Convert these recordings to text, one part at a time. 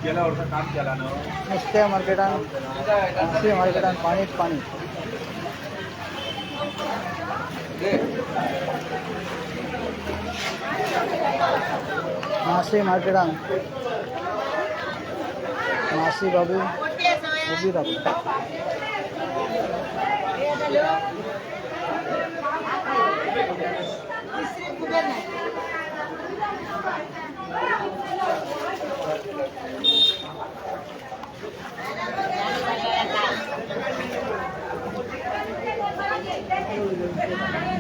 गेल्या वर्षी काम केला ना नुसत्या मार्केटान मासे मार्केटान पाणीच पाणी. मासे मार्केटान मासे बाबू उभी राहतो.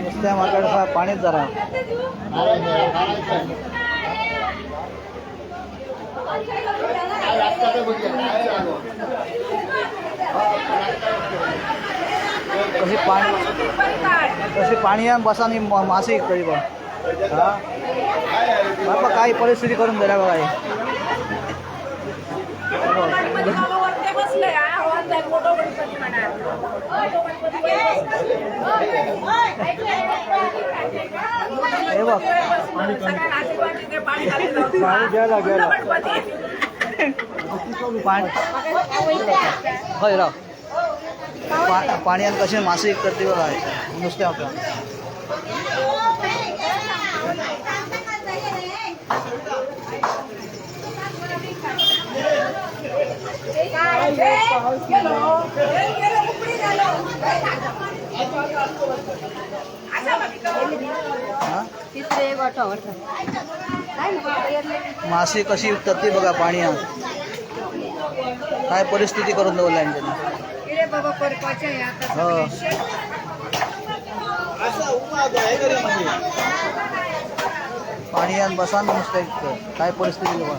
नुसत्या मार्केट पाणीच जरा. कशी पाणी बसा आणि मासे तरी बघ. हा बाबा काही परिस्थिती करून दिल्या बघा. हे बघ पाण्यात कसे मासे करते बघा नुसत्या आपल्या. मासे कशी विकतात ते बघा पाण्यात. काय परिस्थिती करून ठेवल्या पाण्यात बसा नुसतं इतकं. काय परिस्थिती बघा.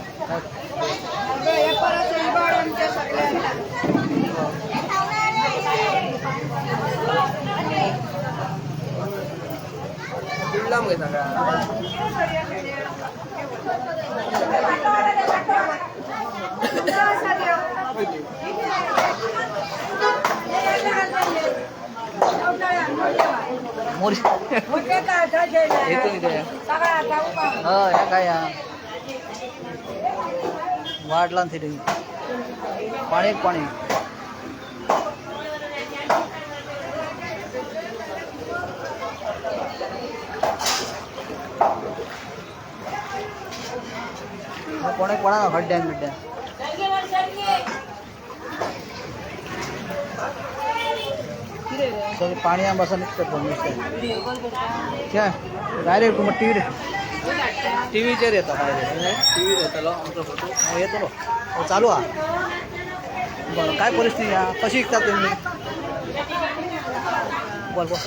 काय वाढला तिथे पाणी पाणी. कोणे कोणा खड्ड्यान बिड्ड्या सर पाणी बसा निघतात काय डायरेक्ट मग टीव्हीचेर येतात. टीव्हीर येतलो आमचो फोटो येतलो चालू हा. बरं काय परिस्थिती हा कशी विकतात तुम्ही बोल बोल.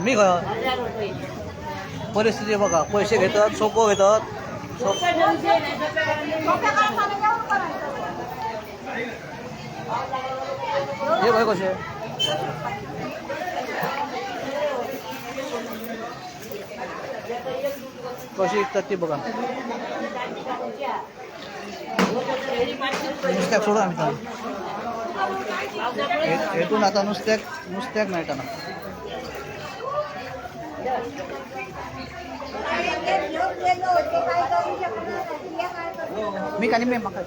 मी परिस्थिती बघा पैसे घेतात सोपं घेतात. हे भाई कसे कशी विकतात ते बघा. नुसत्याक सोडू आम्ही हेतून आता नुसत्याक मिळता ना. मी का नाही मका